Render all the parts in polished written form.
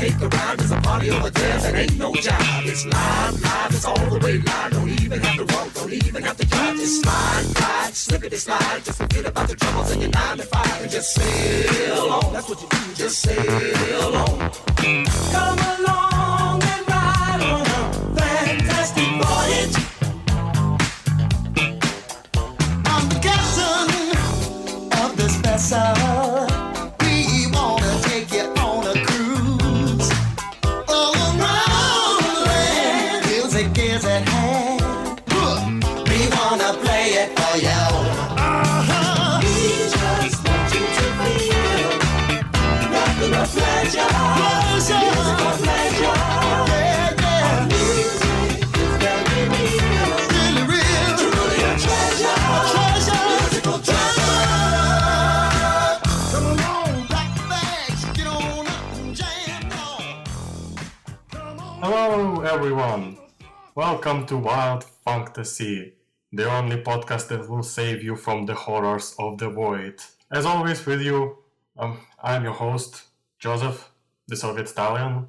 take a ride. There's a party over there that ain't no job. It's live, it's all the way live. Don't even have to walk, don't even have to drive. Just slide, slippity slide. Just forget about the troubles in your 9 to 5 and just sail on. That's what you do, just sail on. Come along and ride on a fantastic voyage. I'm the captain of this vessel. We wanna take you on a cruise all around the land. Music is at hand. We wanna play it for you. We just want you to feel nothing but pleasure. Musical pleasure. Yeah. Music is very real. Really real. Truly a treasure. Musical treasure. Come along, pack the bags, get on up and jam on. Hello everyone! Welcome to Wild Funktasy, the only podcast that will save you from the horrors of the void. As always with you, I'm your host, Joseph, the Soviet Stallion,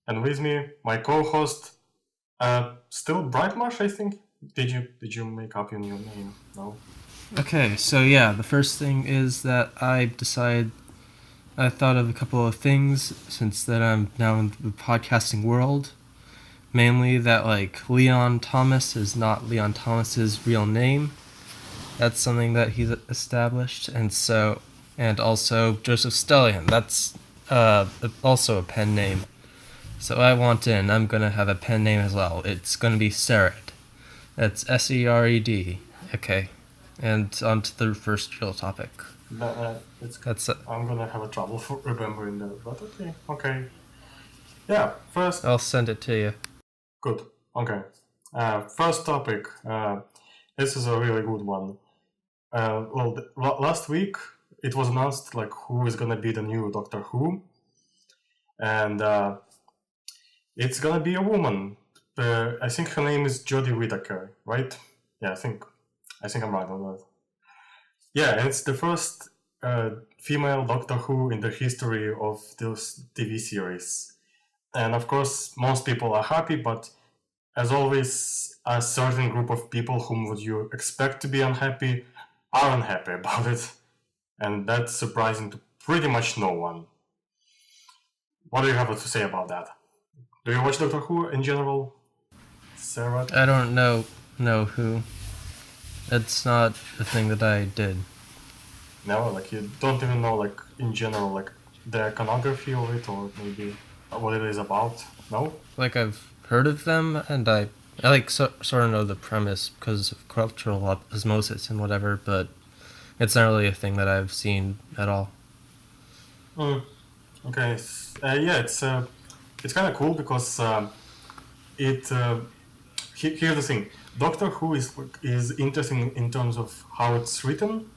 and with me, my co-host, still BrightMarsh, I think? Did you make up your new name? No? Okay, so yeah, the first thing is that I thought of a couple of things since that I'm now in the podcasting world. Mainly that, like, Leon Thomas is not Leon Thomas's real name. That's something that he's established. And also Joseph Stallion. That's also a pen name. So I'm gonna have a pen name as well. It's gonna be Sered. That's Sered. Okay. And on to the first real topic. I'm gonna have a trouble for remembering that, but okay. Yeah, first... I'll send it to you. Good, okay. First topic. This is a really good one. Last week it was announced like who is gonna be the new Doctor Who, and it's gonna be a woman. I think her name is Jodie Whittaker, right? Yeah, I think I'm right on that. Yeah, and it's the first female Doctor Who in the history of this TV series. And of course, most people are happy, but as always, a certain group of people whom would you expect to be unhappy are unhappy about it. And that's surprising to pretty much no one. What do you have to say about that? Do you watch Doctor Who in general, Sarah? I don't know who. It's not a thing that I did. No, like you don't even know, like in general, like the iconography of it, or maybe what it is about. No? Like I've heard of them, and I like sort of know the premise because of cultural osmosis and whatever, but it's not really a thing that I've seen at all. Okay. Yeah, it's kind of cool because here's the thing. Doctor Who is interesting in terms of how it's written.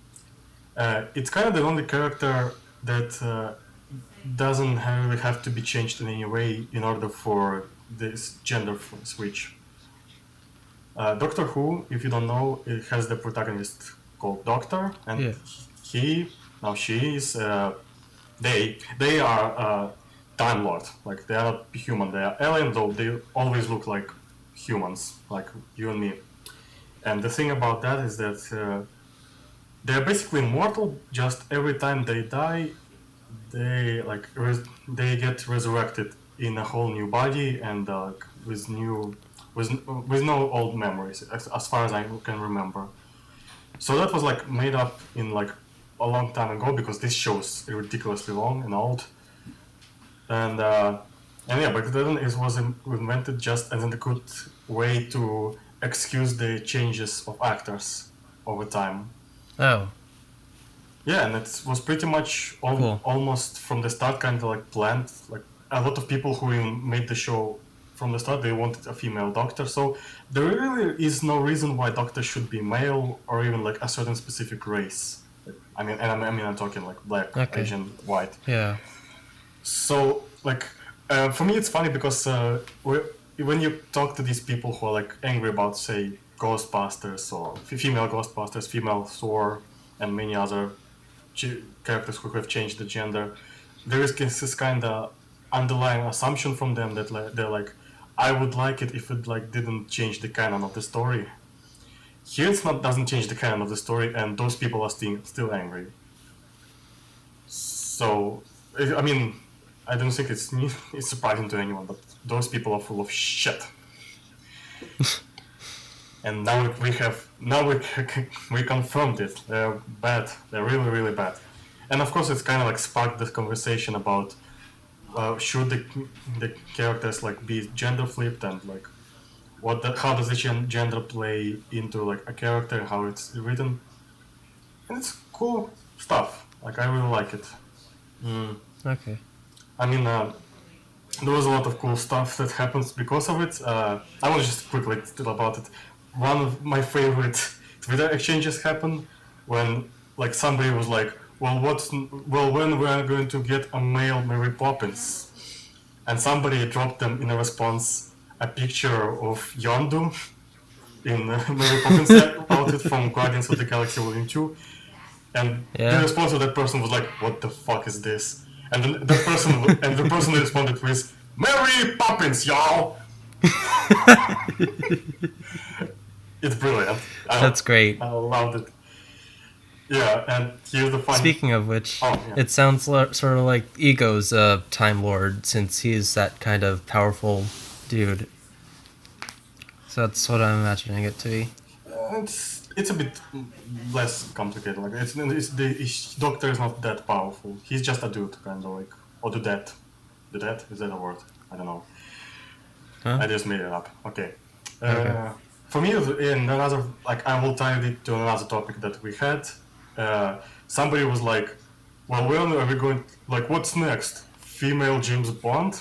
It's kind of the only character that doesn't really have to be changed in any way in order for this gender switch. Doctor Who, if you don't know, it has the protagonist called Doctor, and she is they are Time Lord. Like they are not human, they are alien, though they always look like humans, like you and me. And the thing about that is that they're basically immortal. Just every time they die, they get resurrected in a whole new body and with no old memories, as far as I can remember. So that was like made up in like a long time ago because this show's ridiculously long and old. And yeah, but then it was invented just as a good way to excuse the changes of actors over time. Oh. Yeah, and it was pretty much almost from the start kind of like planned. Like a lot of people who made the show from the start, they wanted a female Doctor. So there really is no reason why Doctor should be male or even like a certain specific race. I mean, I'm talking like black, Asian, white. Yeah. So like for me, it's funny because when you talk to these people who are like angry about, say, Ghostbusters or female Ghostbusters, female Thor, and many other characters who have changed the gender, there is this kind of underlying assumption from them that they're like, I would like it if it like didn't change the canon of the story. Here it's not doesn't change the canon of the story, and those people are still angry. So I mean, I don't think it's surprising to anyone, but those people are full of shit. And now we confirmed it. They're bad. They're really, really bad. And of course, it's kind of like sparked this conversation about should the characters like be gender flipped, and like how does the gender play into like a character, how it's written. And it's cool stuff. Like I really like it. Okay. I mean, there was a lot of cool stuff that happens because of it. I want to just quickly tell about it. One of my favorite Twitter exchanges happened when like somebody was like, when we are going to get a male Mary Poppins? And somebody dropped them in a response a picture of Yondu in Mary Poppins outfit from Guardians of the Galaxy Volume 2. And the response of that person was like, what the fuck is this? And then the person responded with, Mary Poppins, y'all! It's brilliant. That's great. I loved it. Yeah, and here's the fun. Speaking of which, it sounds sort of like Ego's Time Lord, since he's that kind of powerful dude. So that's what I'm imagining it to be. It's a bit less complicated. Like the Doctor is not that powerful. He's just a dude, kind of like, or the dead. The dead, is that a word? I don't know. Huh? I just made it up. Okay. For me, in another, like, I will tie it to another topic that we had. Somebody was like, well, when are we going, like, what's next? Female James Bond?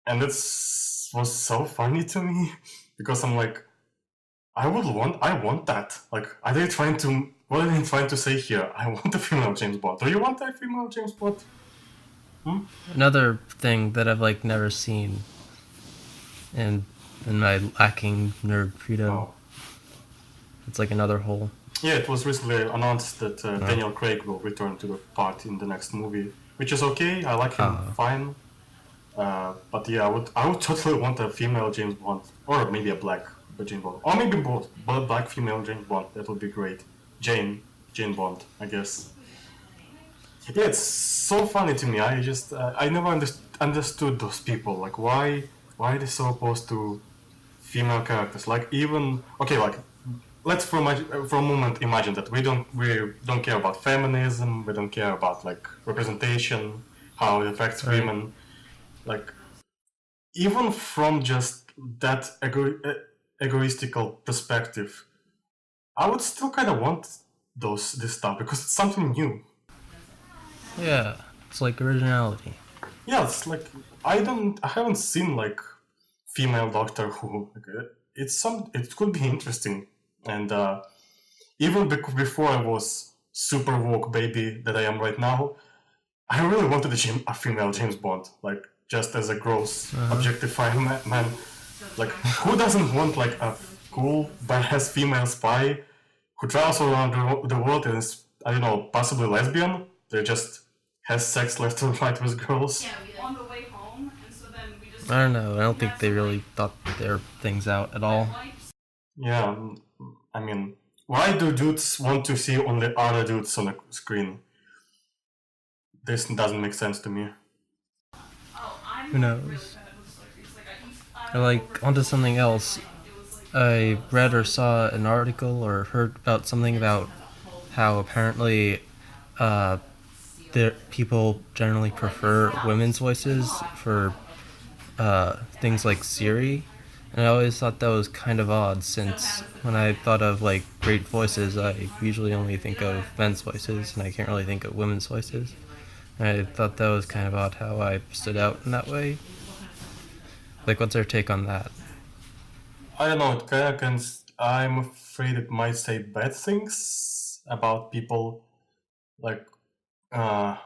And it was so funny to me, because I'm like, I want that. Like, what are they trying to say here? I want a female James Bond. Do you want a female James Bond? Another thing that I've like never seen in my lacking nerd credo. Oh. It's like another hole. Yeah, it was recently announced that Daniel Craig will return to the part in the next movie, which is okay. I like him fine. But yeah, I would totally want a female James Bond, or maybe a black James Bond, or maybe both, but black female James Bond. That would be great. Jane Bond, I guess. Yeah, it's so funny to me. I just I never understood those people. Like, why are they so opposed to female characters? Like, even okay, like, let's for a moment imagine that we don't care about feminism. We don't care about like representation, how it affects women. Like, even from just that egoistical perspective, I would still kind of want this stuff because it's something new. Yeah, it's like originality. Yeah, it's like I haven't seen like female Doctor Who. Like, it could be interesting, and even before I was super woke baby that I am right now, I really wanted a female James Bond, like just as a gross objectifying man. Like, who doesn't want like a cool badass female spy who travels around the world and is, I don't know, possibly lesbian? They just has sex left and right with girls. On the way home, and so then we just. I don't know. I don't think they really thought their things out at all. Yeah, I mean, why do dudes want to see only other dudes on the screen? This doesn't make sense to me. Who knows? Like, onto something else. I read or saw an article or heard about something about how apparently people generally prefer women's voices for things like Siri. And I always thought that was kind of odd, since when I thought of like great voices, I usually only think of men's voices, and I can't really think of women's voices. And I thought that was kind of odd how I stood out in that way. Like, what's their take on that? I don't know, it kind of I'm afraid it might say bad things about people, like I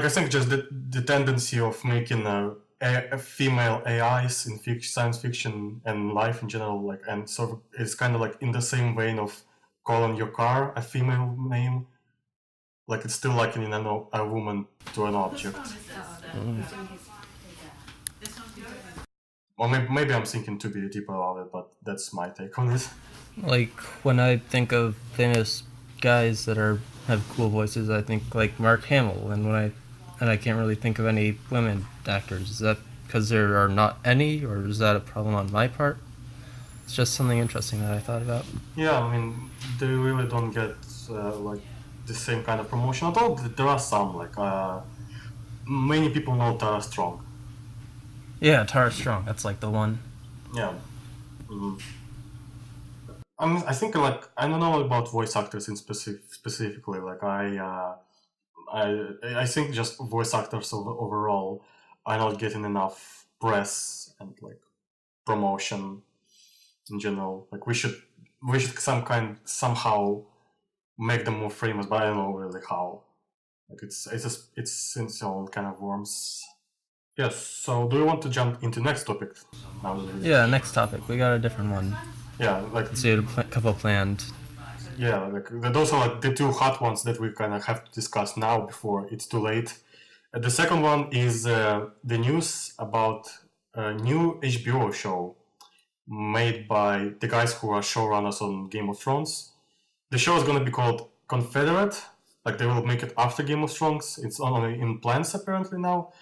think just the tendency of making a female AIs in science fiction and life in general, like, and sort of it's kind of like in the same vein of calling your car a female name. Like it's still likening a woman to an object. Or maybe I'm thinking too deeper about it, but that's my take on it. Like when I think of famous guys that have cool voices, I think like Mark Hamill, and I can't really think of any women actors. Is that because there are not any, or is that a problem on my part? It's just something interesting that I thought about. Yeah, I mean, they really don't get like the same kind of promotion. Although there are some, like many people know Tara Strong. Yeah, Tara Strong. That's like the one. Yeah. Mhm. I think like I don't know about voice actors in specifically. Like I think just voice actors overall are not getting enough press and like promotion in general. Like we should somehow make them more famous, but I don't know really how. Like it's in its own kind of worms. Yes. So do you want to jump into next topic? Yeah, next topic. We got a different one. Yeah, like Let's see, a couple planned. yeah, like those are like the two hot ones that we kind of have to discuss now before it's too late. The second one is the news about a new HBO show made by the guys who are showrunners on Game of Thrones. The show is going to be called Confederate. Like they will make it after Game of Thrones. It's only in plans apparently now,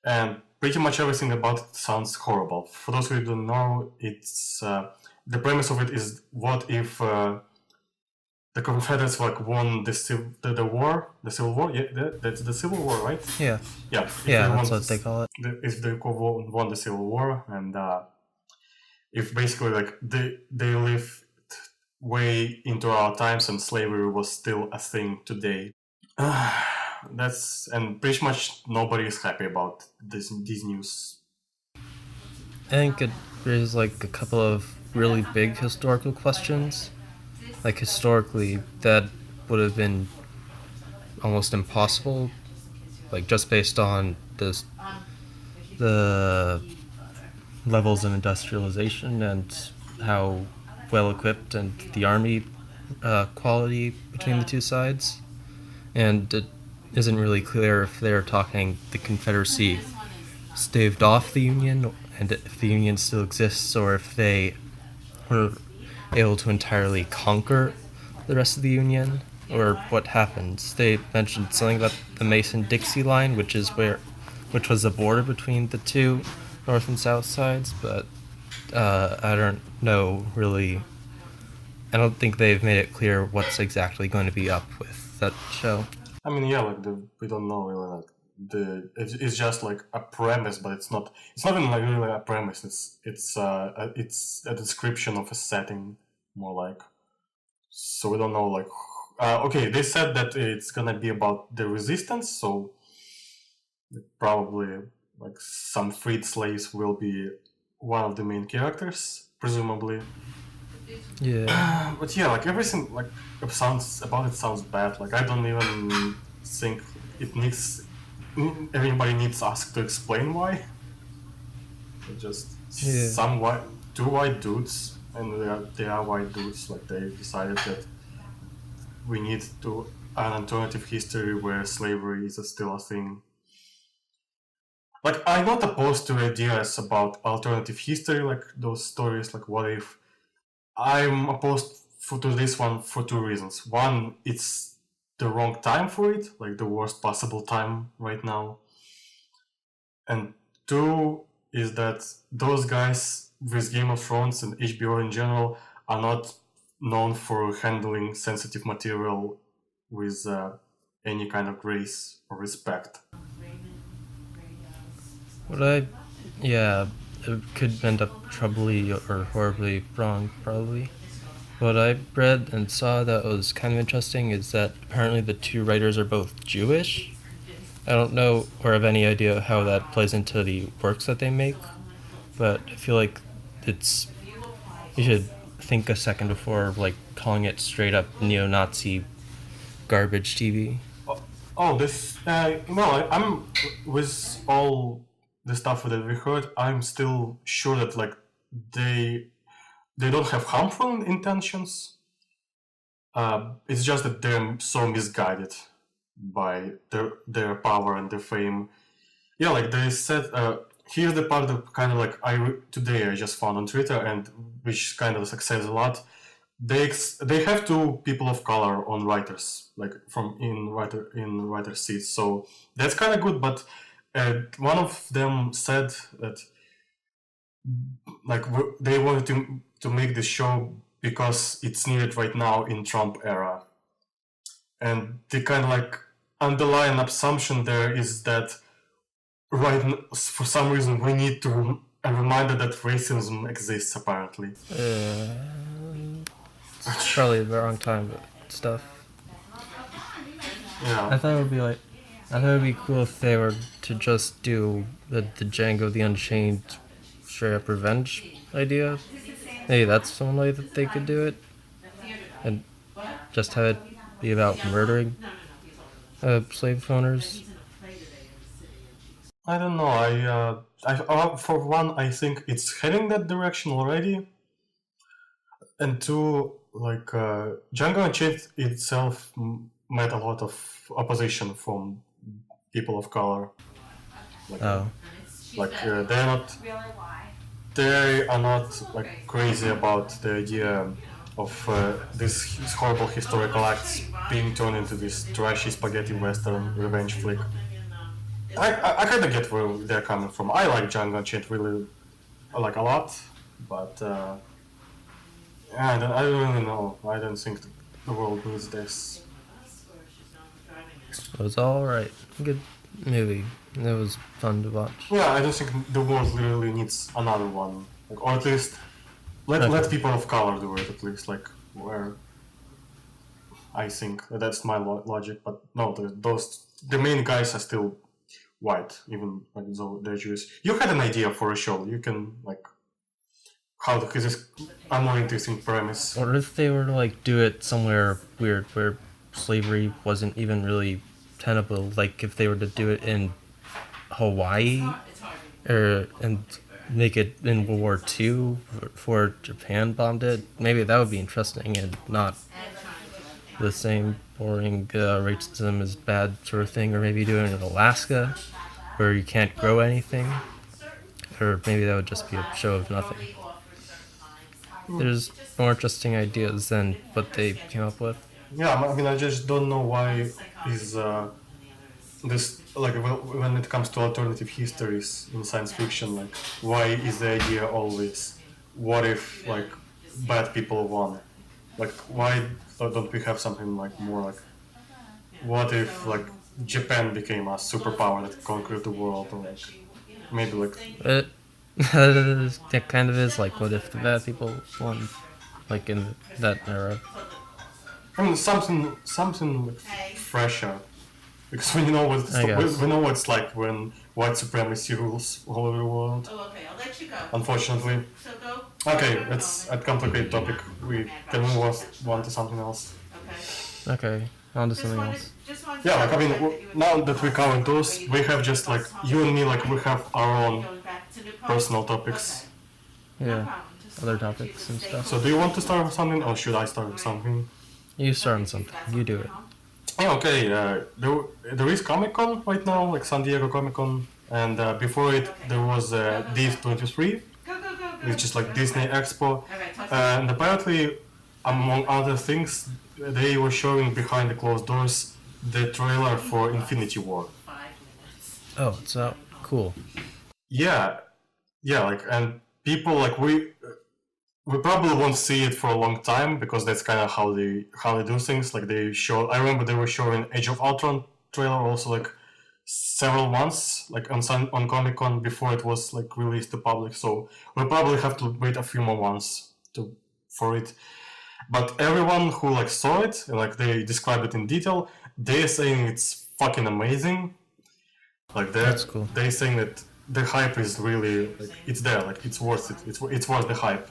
and pretty much everything about it sounds horrible. For those who don't know, it's the premise of it is what if the Confederates like won the Civil War? Yeah, that's the Civil War, right? Yeah. Yeah. If Yeah, they that's won- what they call it. If they won the Civil War, and if basically like they lived way into our times and slavery was still a thing today. And pretty much nobody is happy about this news. I think it raises like a couple of really big historical questions. Like historically, that would have been almost impossible, like just based on the levels of industrialization and how well equipped and the army quality between the two sides. And it isn't really clear if they're talking the Confederacy staved off the Union and if the Union still exists, or if they were able to entirely conquer the rest of the Union, or what happens. They mentioned something about the Mason-Dixie line, which was the border between the two north and south sides, but I don't know really. I don't think they've made it clear what's exactly going to be up with that show. I mean, yeah, like we don't know really. Like it's just like a premise, but it's not. It's not even like really a premise. It's a description of a setting, more like. So we don't know. Like, okay, they said that it's gonna be about the resistance. So probably like some freed slaves will be one of the main characters, presumably. Yeah. But yeah, like everything like sounds bad. Like I don't even think it needs everybody needs us to explain why. It's just Yeah. two white dudes, and they are white dudes. Like they decided that we need an alternative history where slavery is still a thing. Like I'm not opposed to ideas about alternative history, like those stories, like what if. I'm opposed to this one for two reasons. One, it's the wrong time for it, like the worst possible time right now. And two is that those guys with Game of Thrones and HBO in general are not known for handling sensitive material with any kind of grace or respect. It could end up troubly or horribly wrong, probably. What I read and saw that was kind of interesting is that apparently the two writers are both Jewish. I don't know or have any idea how that plays into the works that they make, but I feel like you should think a second before like calling it straight up neo-Nazi garbage TV. I'm with all the stuff that we heard. I'm still sure that like they don't have harmful intentions. It's just that they're so misguided. by their power and their fame. Yeah, like they said, here's the part that kind of like today I just found on Twitter, and which kind of says a lot. They have two people of color on writers, like in writer seats, so that's kind of good. But one of them said that like they wanted to make this show because it's needed right now in Trump era, and the kind of like underlying assumption there is that for some reason we need to a reminder that racism exists apparently. It's probably the wrong time, but stuff. Yeah. I thought it would be cool if they were to just do the Django the Unchained straight up revenge idea. Maybe that's some way that they could do it, and just have it be about murdering slave owners. I don't know. I for one, I think it's heading that direction already, and two, like Django Unchained itself met a lot of opposition from people of color. Like, they are not like crazy about the idea of these horrible historical acts being turned into this trashy spaghetti western revenge flick. I kind of get where they're coming from. I like Django Unchained really like a lot, but I don't really know. I don't think the world needs this. It was alright. Good movie. It was fun to watch. Yeah, I don't think the world really needs another one, like, or at least let people of color do it. At least like where I think that's my logic. But no, the main guys are still white, even like though they're Jewish. You had an idea for a show. You can like how because it's a more interesting premise. Or if they were to like do it somewhere weird where slavery wasn't even really tenable, like if they were to do it in Hawaii and make it in World War II before Japan bombed it, maybe that would be interesting and not the same boring racism is bad sort of thing. Or maybe do it in Alaska where you can't grow anything, or maybe that would just be a show of nothing. There's more interesting ideas than what they came up with. Yeah, I mean, I just don't know why is this like when it comes to alternative histories in science fiction, like why is the idea always what if like bad people won? Like why don't we have something like more like what if like Japan became a superpower that conquered the world, or like maybe like That kind of is like what if the bad people won, like in that era. I mean something like fresher. Because we know we know what it's like when white supremacy rules all over the world. Oh, okay, I'll let you go. Unfortunately. So go. Okay, it's a complicated topic. We can move on to something else. Okay. Okay, on to something else. Yeah, like I mean, now that we covered those, we have just like you and me, like we have our own personal topics. Yeah, other topics and stuff. So do you want to start with something, or should I start with something? You start on something. You do it. Yeah, okay. There is Comic-Con right now, like San Diego Comic-Con, and before it there was D23, which is like Disney Expo, and apparently, among other things, they were showing behind the closed doors the trailer for Infinity War. Oh, it's out. Cool. Yeah, like, and people like we probably won't see it for a long time because that's kind of how they do things. Like they show, I remember they were showing Age of Ultron trailer also like several months like on Comic-Con before it was like released to public. So we'll probably have to wait a few more months for it. But everyone who like saw it and like they describe it in detail, they're saying it's fucking amazing. Like that's cool. They're saying that the hype is really like it's there, like it's worth it. It's worth the hype.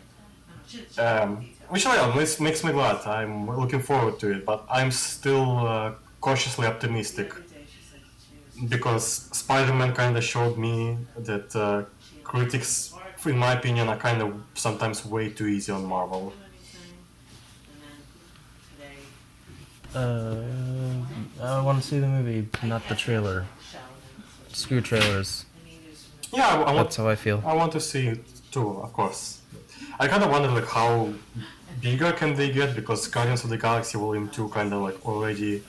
Which makes me glad. I'm looking forward to it, but I'm still cautiously optimistic because Spider-Man kind of showed me that critics, in my opinion, are kind of sometimes way too easy on Marvel. I want to see the movie, not the trailer. Screw trailers. Yeah, That's how I feel. I want to see it too, of course. I kind of wonder like how bigger can they get, because Guardians of the Galaxy Volume 2 kind of like already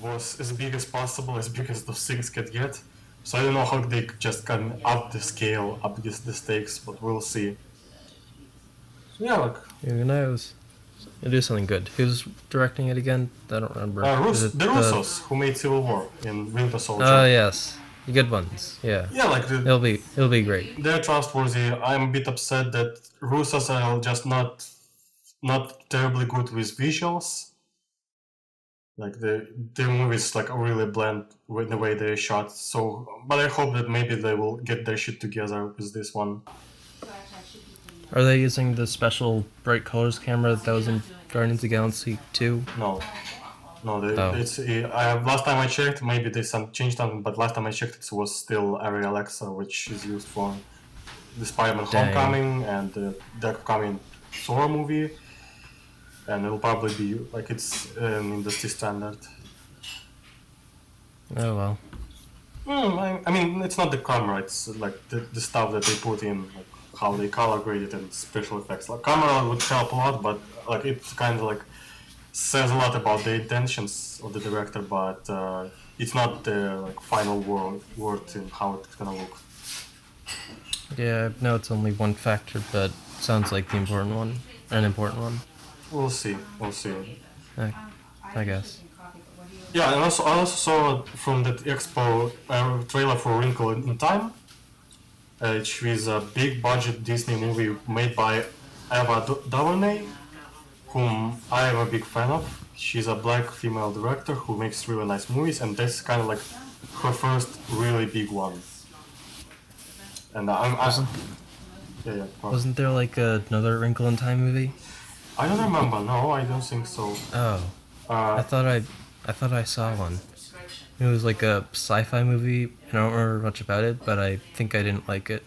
was as big as possible, as big as those things could get. So I don't know how they just can up the scale, up the stakes, but we'll see. So yeah, like Who knows? It'll do something good. Who's directing it again? I don't remember. Is it the Russos who made Civil War in Winter Soldier. Oh yes, the good ones. Yeah. Yeah, like It'll be great. they're trustworthy. I'm a bit upset that Russos are just not terribly good with visuals. Like their movies like really blend with the way they're shot. So, but I hope that maybe they will get their shit together with this one. Are they using the special bright colors camera that was in Guardians of the Galaxy 2? No, Oh. it's last time I checked, maybe they changed something, but last time I checked, it was still Arri Alexa, which is used for the Spider-Man Dang. Homecoming and the upcoming Thor movie, and it'll probably be like it's an industry standard. Oh well. I mean, it's not the camera; it's like the stuff that they put in, like how they color grade it and special effects. Like camera would help a lot, but like it's kind of like says a lot about the intentions of the director, but it's not the like final word in how it's gonna look. Yeah, I know it's only one factor, but sounds like the important one. An important one, We'll see. I guess. Yeah, and I also saw from that expo trailer for Wrinkle in Time, which is a big budget Disney movie made by Ava DuVernay, whom I am a big fan of. She's a black female director who makes really nice movies, and that's kind of like her first really big one. And yeah. Wasn't there like another Wrinkle in Time movie? I don't remember. No, I don't think so. Oh, I thought I saw one. It was like a sci-fi movie. I don't remember much about it, but I think I didn't like it.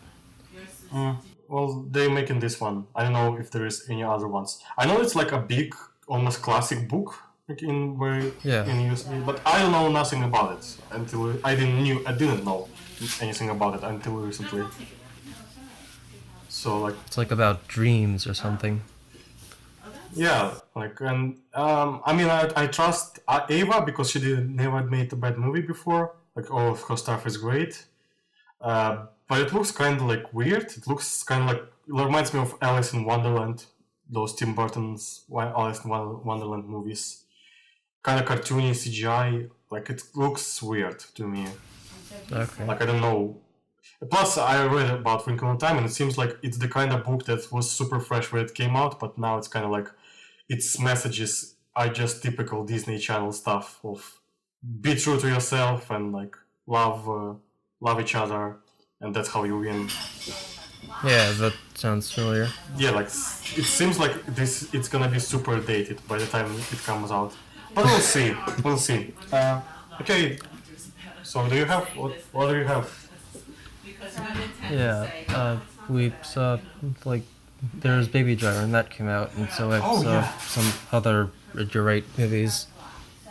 Well, they're making this one. I don't know if there is any other ones. I know it's like a big, almost classic book, like in USB, but I don't know nothing about it until I didn't know anything about it until recently. So like, It's like about dreams or something. yeah, like, and I mean, I trust Ava because she never made a bad movie before. Like all of her stuff is great. But it looks kind of like weird. It looks kind of like, it reminds me of Alice in Wonderland, those Tim Burton's Alice in Wonderland movies. Kind of cartoony CGI. Like it looks weird to me. Okay. Like I don't know. Plus, I read about Wrinkle in Time, and it seems like it's the kind of book that was super fresh when it came out, but now it's kind of like its messages are just typical Disney Channel stuff of be true to yourself and like love each other, and that's how you win. Yeah, that sounds familiar. Yeah, like it seems like it's gonna be super dated by the time it comes out, but we'll see. We'll see. Okay. So do you have what do you have? Yeah, we saw like there's Baby Driver and that came out, and so I saw some other You're Right movies,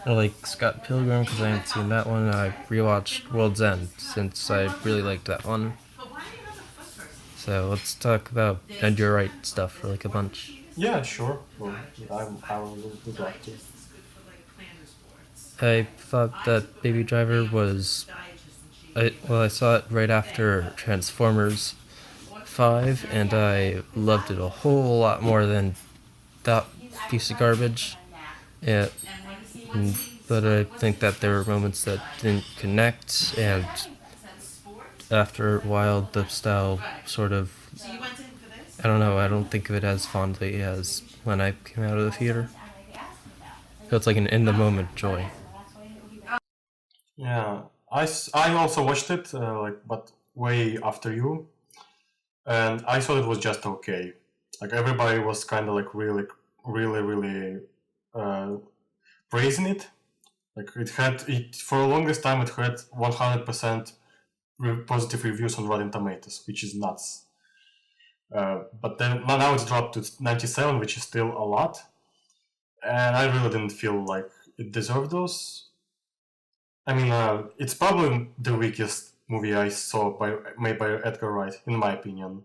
like Scott Pilgrim because I haven't seen that one. I rewatched World's End since I really liked that one. So let's talk about And You're Right stuff for like a bunch. Yeah, sure. Well, I would like to. I thought that Baby Driver was. I saw it right after Transformers 5, and I loved it a whole lot more than that piece of garbage. Yeah, but I think that there were moments that didn't connect, and after a while, the style sort of. I don't know, I don't think of it as fondly as when I came out of the theater. So it's like an in the moment joy. Yeah, I also watched it, but way after you, and I thought it was just okay. Like everybody was kind of like really praising it. Like it for the longest time it had 100% positive reviews on Rotten Tomatoes, which is nuts. But then now it's dropped to 97, which is still a lot, and I really didn't feel like it deserved those. I mean, it's probably the weakest movie I saw made by Edgar Wright, in my opinion.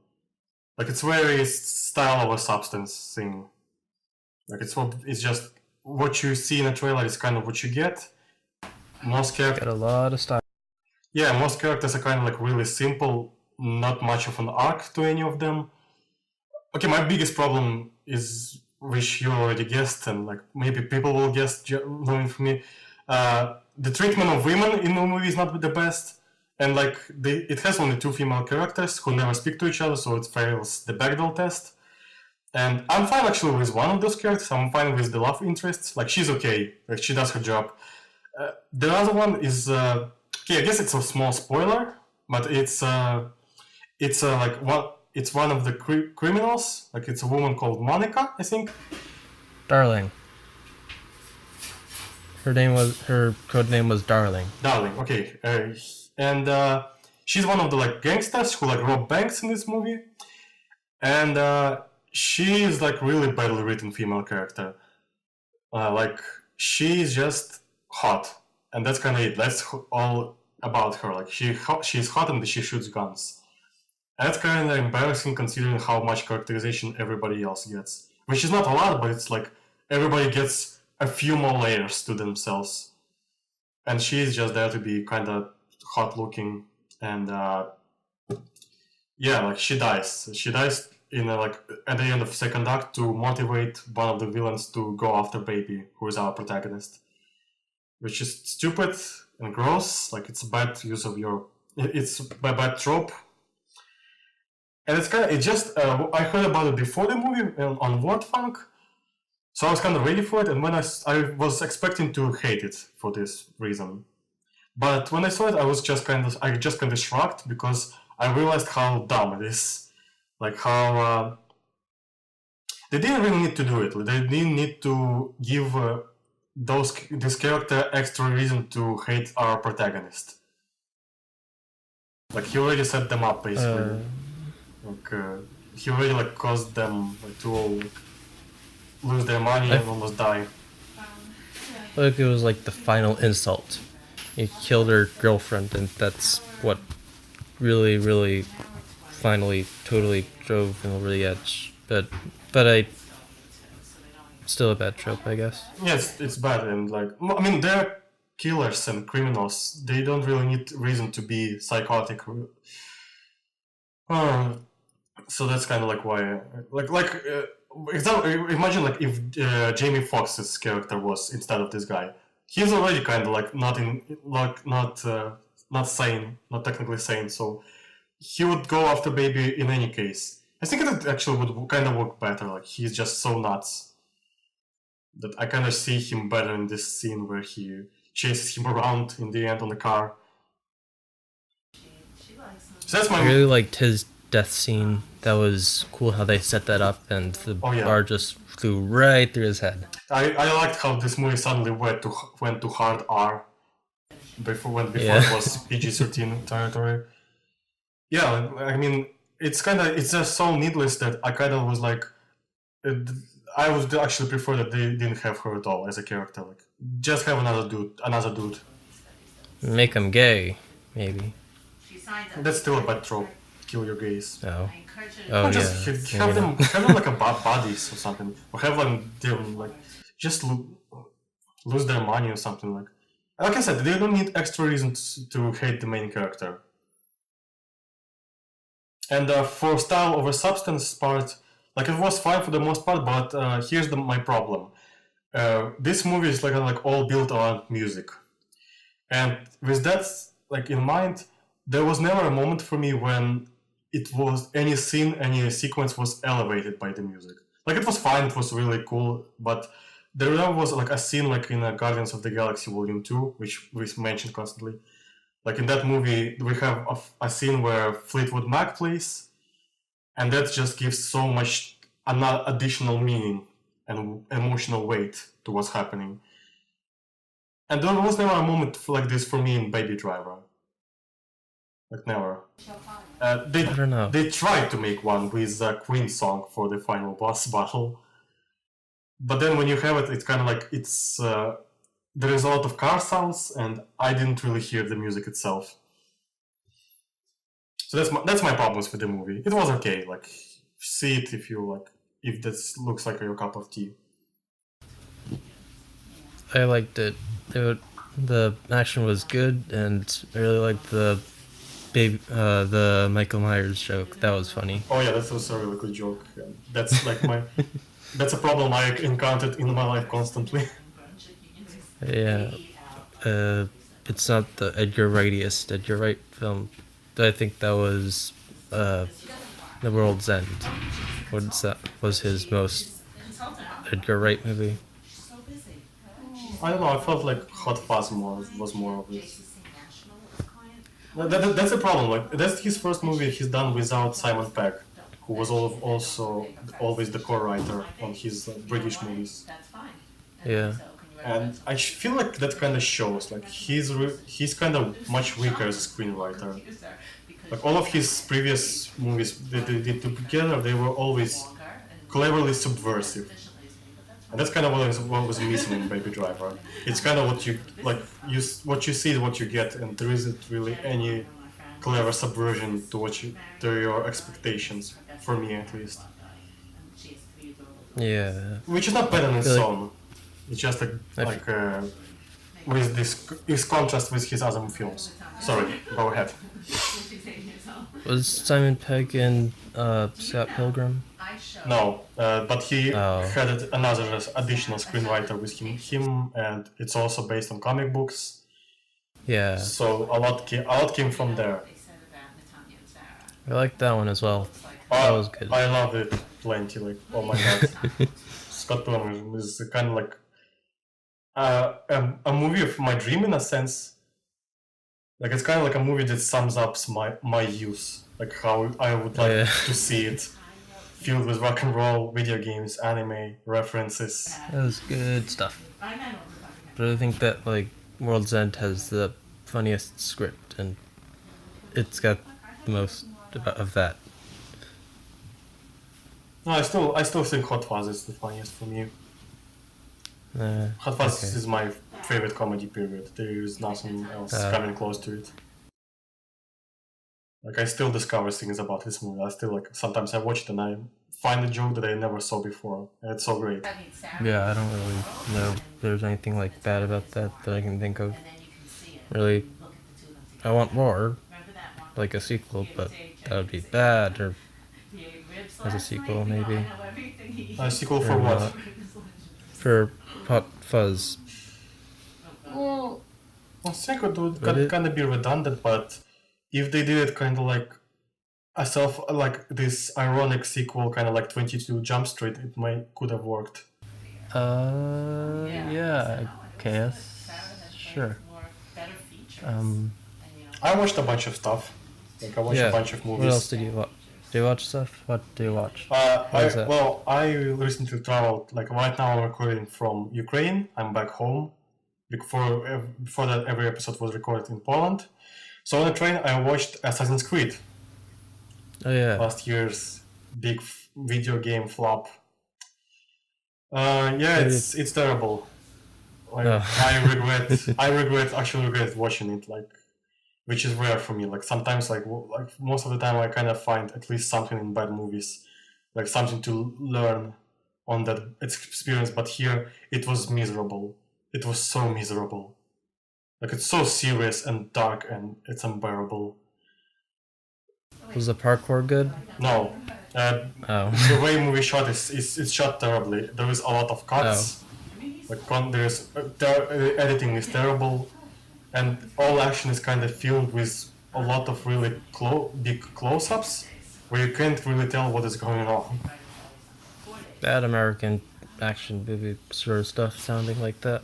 Like, it's very style over substance thing. Like, it's just what you see in a trailer is kind of what you get. Most characters, Got a lot of style. yeah, most characters are kind of like really simple, not much of an arc to any of them. Okay, my biggest problem is, which you already guessed, and like maybe people will guess knowing from me, the treatment of women in the movie is not the best, and like it has only two female characters who never speak to each other, so it fails the Bechdel test. And I'm fine actually with one of those characters. I'm fine with the love interests. Like, she's okay. Like, she does her job. The other one is okay. I guess it's a small spoiler, but it's like what. It's one of the criminals. Like, it's a woman called Monica, I think. Darling. Her code name was Darling. Darling, okay. And she's one of the like gangsters who like rob banks in this movie. And she is like really badly written female character. Like, she's just hot, and that's kind of it. That's all about her. Like, she's hot and she shoots guns. That's kind of embarrassing considering how much characterization everybody else gets. Which is not a lot, but it's like everybody gets a few more layers to themselves. And she's just there to be kind of hot looking. And yeah, like she dies. She dies in like at the end of second act to motivate one of the villains to go after Baby, who is our protagonist. Which is stupid and gross. Like, it's a bad use of it's a bad trope. And it's just, I heard about it before the movie on WordFunk, so I was kind of ready for it, and when I was expecting to hate it for this reason. But when I saw it, I just kind of shrugged, because I realized how dumb it is. Like, how, they didn't really need to do it. They didn't need to give this character extra reason to hate our protagonist. Like, he already set them up, basically. He already like caused them to all lose their money and almost die. Like, it was like the final insult. He killed her girlfriend, and that's what really, really, finally, totally drove him over the edge. But still a bad trope, I guess. Yes, it's bad, and like, I mean, they're killers and criminals. They don't really need reason to be psychotic. So that's kind of like why, imagine like if Jamie Foxx's character was instead of this guy. He's already kind of like not sane, not technically sane. So he would go after Baby in any case. I think it actually would kind of work better. Like, he's just so nuts that I kind of see him better in this scene where he chases him around in the end on the car. So that's I really liked his death scene. That was cool how they set that up, and the bar just flew right through his head. I liked how this movie suddenly went to hard R before it was PG-13 territory. Yeah, I mean, it's just so needless that I kind of was like, I would actually prefer that they didn't have her at all as a character. Like, just have another dude. Make him gay, maybe. That's still a bad trope. Kill your gays. Oh. Or Oh, just yeah. have them like a buddies or something, or have them like just lose their money or something. Like I said, they don't need extra reasons to hate the main character. And for style over substance part, like, it was fine for the most part, but here's my problem. This movie is like all built around music, and with that like in mind, there was never a moment for me when any sequence was elevated by the music. Like, it was fine, it was really cool, but there never was like a scene like in Guardians of the Galaxy Volume 2, which we mentioned constantly. Like, in that movie, we have a scene where Fleetwood Mac plays, and that just gives so much additional meaning and emotional weight to what's happening. And there was never a moment like this for me in Baby Driver. Like, never. I don't know. They tried to make one with a Queen song for the final boss battle. But then when you have it, it's kind of like, it's there is a lot of car sounds, and I didn't really hear the music itself. So that's my problems with the movie. It was okay. Like, see it if you like, if this looks like your cup of tea. I liked it. The action was good, and I really liked the Michael Myers joke. That was funny. Oh yeah, that's also a really good joke. And that's like that's a problem I encountered in my life constantly. Yeah. It's not the Edgar Wright film. I think that was The World's End. Was his most Edgar Wright movie. I don't know. I felt like Hot Fuzz was more of it. That's the problem. Like, that's his first movie he's done without Simon Pegg, who was also always the co-writer on his British movies. Yeah. And I feel like that kind of shows. Like, he's kind of much weaker as a screenwriter. Like, all of his previous movies that they did together, they were always cleverly subversive. And that's kind of what was missing in Baby Driver. It's kind of what you like. What you see is what you get, and there isn't really any clever subversion to your expectations. For me, at least. Yeah. Which is not bad on its Really? own. It's just with this contrast with his other films. Sorry, go ahead. Was Simon Pegg in Scott Pilgrim? No, but he Oh. had another additional screenwriter with him, and it's also based on comic books. Yeah. So a lot came from there. I liked that one as well. That was good. I love it plenty. Like, oh my god, Scott Pilgrim is kind of like a movie of my dream in a sense. Like, it's kind of like a movie that sums up my youth, like how I would like Yeah. to see it, filled with rock and roll, video games, anime references. That was good stuff. But I think that like World's End has the funniest script, and it's got the most of that. No, I still think Hot Fuzz is the funniest for me. Hot Fuzz Okay. is my favorite comedy period. There is nothing else coming close to it. Like, I still discover things about this movie. I still like, sometimes I watch it and I find a joke that I never saw before. And it's so great. Yeah, I don't really know if there's anything like bad about that I can think of. Really, I want more, like a sequel, but that would be bad, or as a sequel maybe. A sequel for Or what? not. For Hot Fuzz. Well, I think it would Would it? kind of be redundant, but if they did it kind of like like this ironic sequel, kind of like 22 Jump Street, it could have worked. Yeah, I guess. Sure. I watched a bunch of stuff. Like, I watched Yeah. a bunch of movies. What else did you watch? Do you watch stuff? What do you watch? I, is that? well, I recently traveled. Like, right now, I'm recording from Ukraine. I'm back home. Before that, every episode was recorded in Poland. So on the train, I watched Assassin's Creed, Oh yeah. last year's big video game flop. Yeah, it's terrible. Like, Oh. I actually regret watching it. Like, which is rare for me. Like, sometimes, like most of the time, I kind of find at least something in bad movies, like something to learn on that experience. But here, it was miserable. It was so miserable. Like, it's so serious and dark, and it's unbearable. Was the parkour good? No, Oh. the way movie shot is shot terribly. There is a lot of cuts. Like, the editing is terrible, and all action is kind of filled with a lot of really big close-ups, where you can't really tell what is going on. Bad American action movie sort of stuff sounding like that.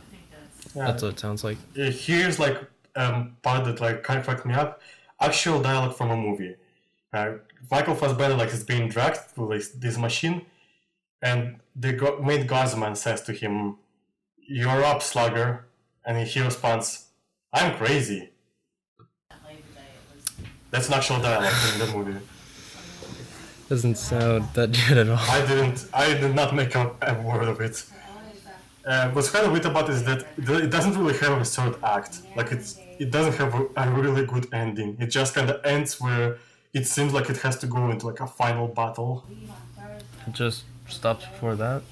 Yeah. That's what it sounds like. Here's like part that like kind of cracked me up. Actual dialogue from a movie. Michael Fassbender like is being dragged through this machine, and the main guardsman says to him, "You're up, slugger," and he responds, "I'm crazy." That's an actual dialogue in the movie. Doesn't sound that good at all. I did not make up a word of it. What's kind of weird about it is that it doesn't really have a third act. Like it doesn't have a really good ending. It just kind of ends where it seems like it has to go into like a final battle. It just stops before that.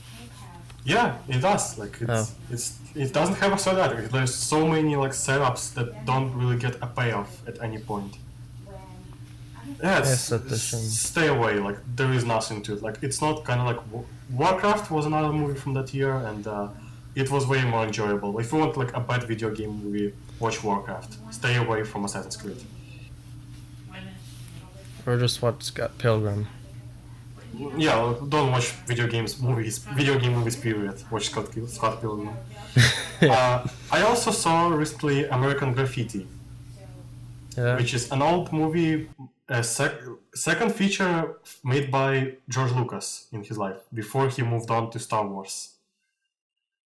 Yeah, it does. Like it doesn't have a third act. There's so many like setups that don't really get a payoff at any point. Yeah, Yes, that's a shame. stay away. Like there is nothing to it. Like it's not kind of like Warcraft was another movie from that year, and it was way more enjoyable. If you want like a bad video game movie, watch Warcraft. Stay away from Assassin's Creed. Or just watch Scott Pilgrim. Yeah, don't watch video game movies. Period. Watch Scott Pilgrim. I also saw recently American Graffiti, Yeah. which is an old movie, a second feature made by George Lucas in his life before he moved on to Star Wars.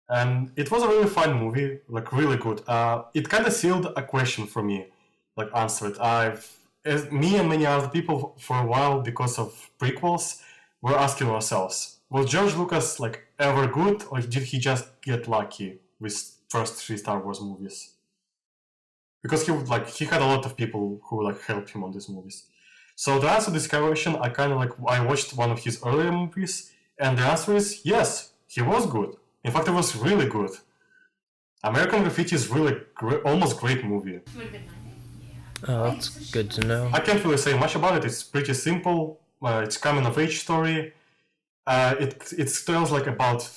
And it was a really fun movie, like really good. It kind of sealed a question for me, like answered. Me and many other people for a while, because of prequels, were asking ourselves, was George Lucas like ever good, or did he just get lucky with first 3 Star Wars movies? Because he had a lot of people who like helped him on these movies. So to answer this question, I watched one of his earlier movies, and the answer is yes, he was good. In fact, it was really good. American Graffiti is really almost great movie. Oh, that's good to know. I can't really say much about it. It's pretty simple. It's coming of age story. It tells like about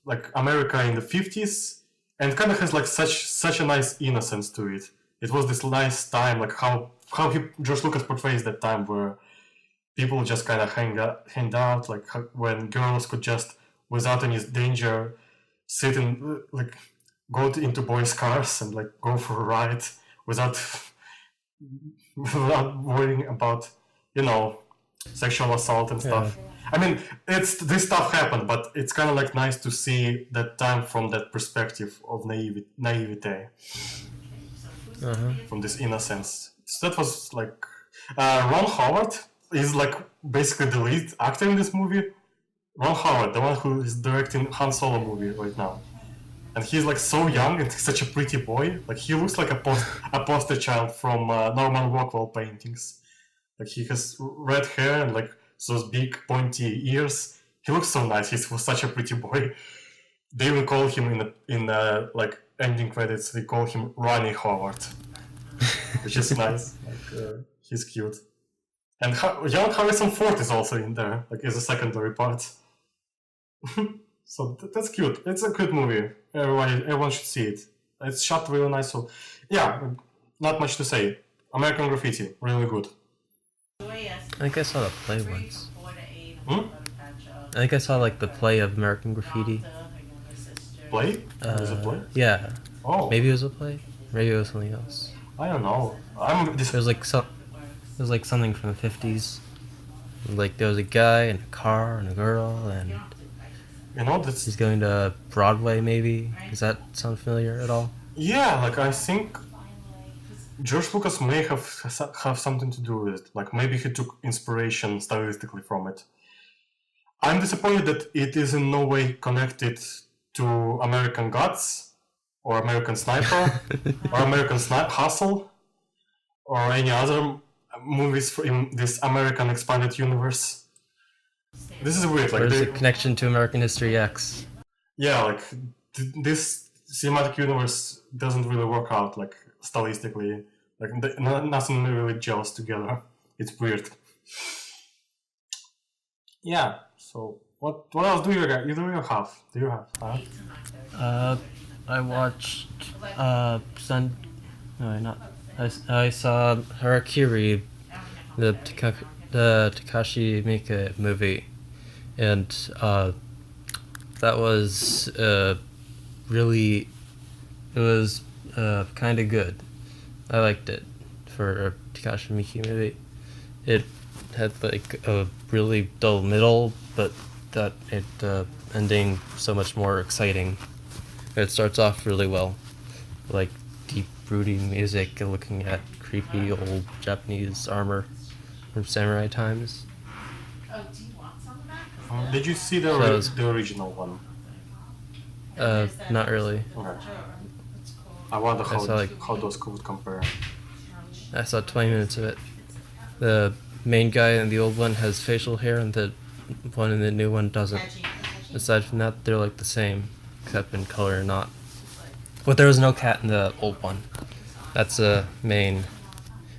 like America in the 50s, and kind of has like such a nice innocence to it. It was this nice time, like how George Lucas portrays that time where people just kind of hang out, like when girls could just, without any danger, sit in like into boys' cars and like go for a ride without worrying about sexual assault and stuff. I mean, this stuff happened, but it's kind of like nice to see that time from that perspective of naivete. From this innocence. So that was like Ron Howard is like basically the lead actor in this movie. Ron Howard, the one who is directing Han Solo movie right now, and he's like so young and such a pretty boy. Like he looks like a poster child from Norman Rockwell paintings. Like he has red hair and like those big pointy ears. He looks so nice. He's such a pretty boy. They even call him in like ending credits. They call him Ronnie Howard, which is nice. Like he's cute. And young Harrison Ford is also in there, like as a secondary part. So that's cute. It's a good movie. Everyone should see it. It's shot really nice. So yeah, not much to say. American Graffiti, really good. I think I saw the play once. Hmm? I think I saw like the play of American Graffiti. Play? Is it play? Yeah. Oh, Maybe it was a play. Maybe it was something else. I don't know. It was like something from the 50s. Like there was a guy and a car and a girl, and That's he's going to Broadway. Maybe does that sound familiar at all? yeah. Like I think George Lucas may have something to do with it. Like maybe he took inspiration stylistically from it. I'm disappointed that it is in no way connected to American Gods or American Sniper or American Hustle or any other movies in this American expanded universe. This is weird. Like There's a connection to American History X. yeah, like this cinematic universe doesn't really work out like stylistically. Like nothing really gels together. It's weird. Yeah. So what else do you have? Do you have? I watched I saw Harakiri, the Takashi Miike movie, and that was really, it was kind of good. I liked it for a Takashi Miike movie. It had like a really dull middle, but that ending so much more exciting. It starts off really well, like deep, broody music and looking at creepy old Japanese armor from samurai times. Oh, do you want some of that? Did you see the So original one? Not really. Okay. I wonder I saw, like- how those would compare. I saw 20 minutes of it. The main guy in the old one has facial hair, and the one in the new one doesn't. Aside from that, they're like the same, except in color or not. But there was no cat in the old one. That's a main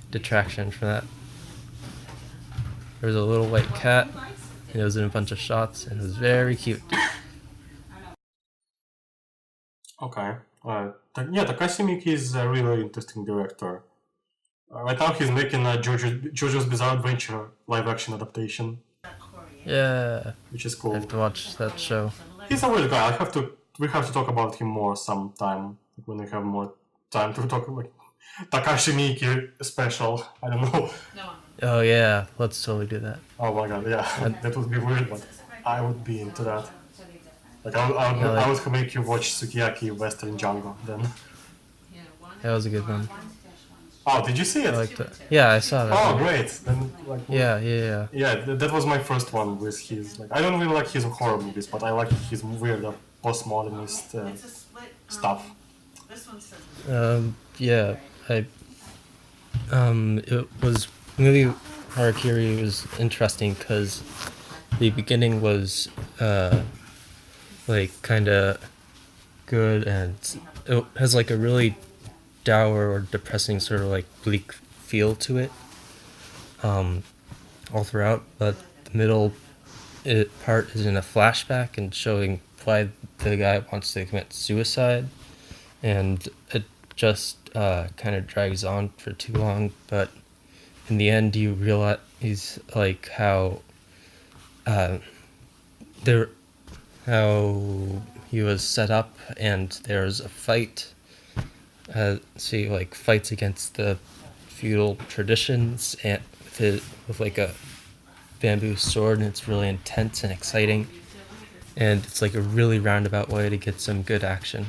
detraction from that. There was a little white cat, and it was in a bunch of shots, and it was very cute. Okay. Takashi is a really interesting director. Right now he's making a JoJo's Bizarre Adventure live-action adaptation, Yeah, which is I cool. have to watch that show. He's a weird guy. We have to talk about him more sometime when we have more time to talk about Takashi Miike special. I don't know. Oh yeah, let's totally do that. Oh my god, yeah, that would be weird, but I would be into that. Like I would make you watch Sukiyaki Western Django then. That was a good one. Oh, did you see it? I liked it. Yeah, I saw that. Oh, one. great. Then like Yeah. that was my first one with his like I don't really like his horror movies, but I like his weird postmodernist stuff. Yeah. It was movie Harakiri was interesting because the beginning was like kind of good, and it has like a really dour or depressing sort of like bleak feel to it all throughout, but the middle part is in a flashback and showing why the guy wants to commit suicide, and it just kind of drags on for too long, but in the end you realize like how he was set up, and there's a fight. See, like fights against the feudal traditions, and with like a bamboo sword, and it's really intense and exciting, and it's like a really roundabout way to get some good action.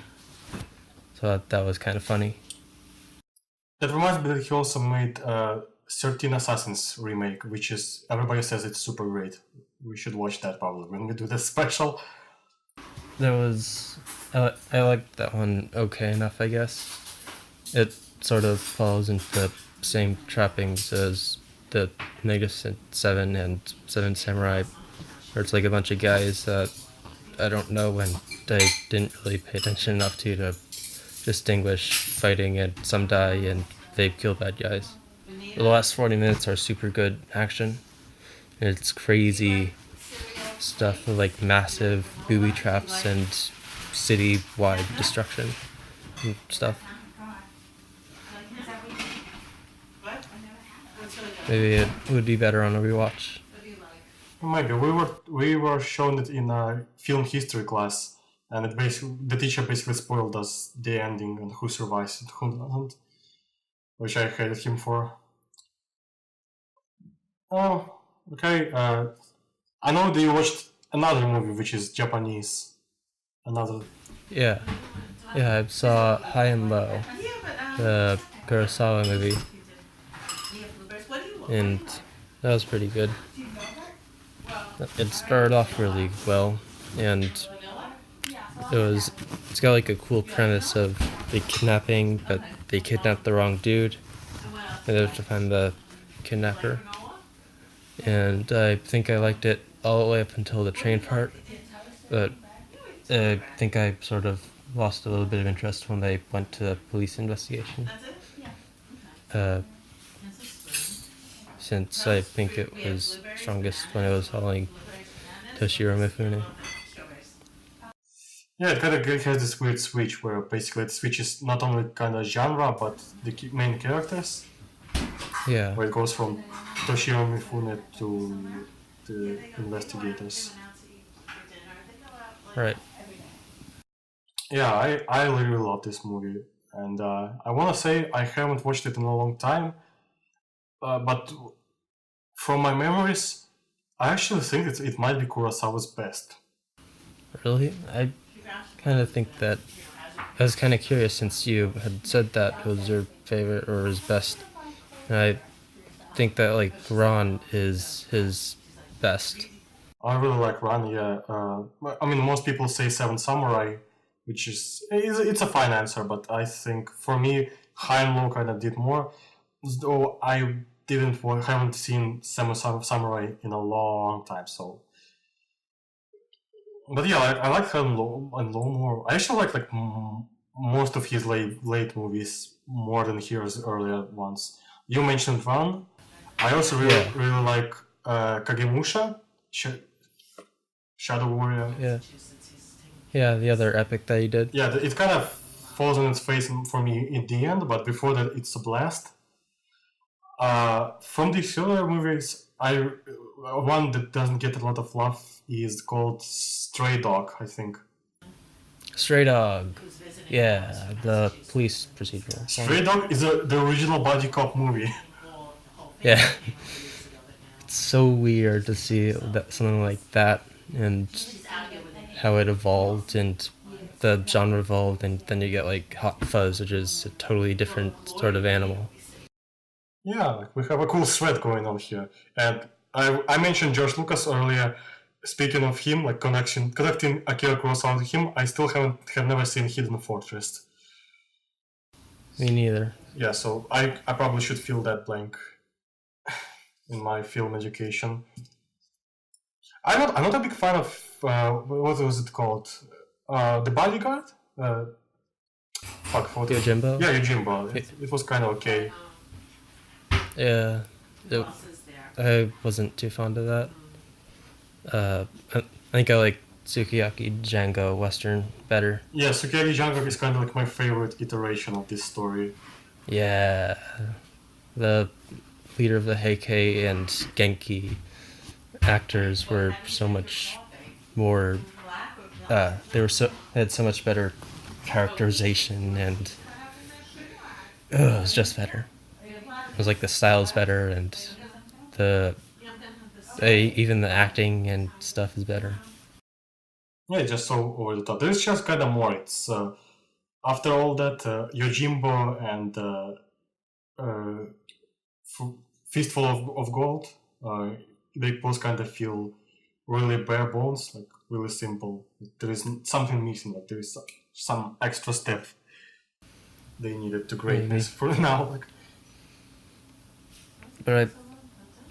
So that was kind of funny. That reminds me that he also made 13 Assassins remake, which is everybody says it's super great. We should watch that probably when we do this special. I liked that one okay enough, I guess. It sort of falls into the same trappings as the Magnificent Seven and Seven Samurai, where it's like a bunch of guys that I don't know, and I didn't really pay attention enough to distinguish fighting, and some die and they kill bad guys. The last 40 minutes are super good action. It's crazy stuff with like massive booby traps and city-wide destruction and stuff. Maybe it would be better on a rewatch. Maybe we were shown it in a film history class, and the teacher basically spoiled us the ending and who survives and who doesn't, which I hated him for. Oh, okay. I know that you watched another movie which is Japanese. Yeah, I saw High and Low, the Kurosawa movie, and that was pretty good. It started off really well, and it's got like a cool premise of the kidnapping, but they kidnapped the wrong dude, and they have to find the kidnapper. And I think I liked it all the way up until the train part, but I think I sort of lost a little bit of interest when they went to the police investigation. Since I think it was strongest when it was following Toshiro Mifune. Yeah, it kind of has this weird switch where basically it switches not only kind of genre but the main characters. Yeah. Where it goes from Toshiro Mifune to the investigators. Right. Yeah, I really love this movie, and I want to say I haven't watched it in a long time, but from my memories, I actually think it might be Kurosawa's best. Really? I kind of think that... I was kind of curious since you had said that it was your favorite or his best. And I think that, like, Ron is his best. I really like Ran, yeah. I mean, most people say Seven Samurai, which it's a fine answer, but I think for me, high and low kind of did more. Though I haven't seen Samurai in a long time, so. But yeah, I like high and low more. I actually like most of his late movies more than his earlier ones. You mentioned Run. I also really like Kagemusha, Shadow Warrior. Yeah. Yeah, the other epic that he did. Yeah, it kind of falls on its face for me in the end, but before that, it's a blast. From the earlier movies, one that doesn't get a lot of love is called Stray Dog, I think. Stray Dog. Yeah, the police procedural. Stray Dog is the original buddy cop movie. Yeah. It's so weird to see something like that and how it evolved and the genre evolved, and then you get like Hot Fuzz, which is a totally different sort of animal. Yeah, like we have a cool thread going on here. And I mentioned George Lucas earlier. Speaking of him, like connecting Akira Kurosawa to him, I still have never seen Hidden Fortress. Me neither. Yeah, so I probably should fill that blank in my film education. I'm not a big fan of what was it called? The Bodyguard? Yojimbo? Yeah, Yojimbo. It was kind of okay. Yeah. I wasn't too fond of that. I think I like Sukiyaki Django Western better. Yeah, Sukiyaki Django is kind of like my favorite iteration of this story. Yeah. The leader of the Heikei and Genki actors were so much more they had so much better characterization, and it was just better. It was like the style's better, and even the acting and stuff is better. Yeah, just so over the top. There's just kind of more. It's after all that Yojimbo and Fistful of Gold, they both kind of feel really bare bones, like really simple. There is something missing. Like there is some extra step they needed to greatness for now. Like. But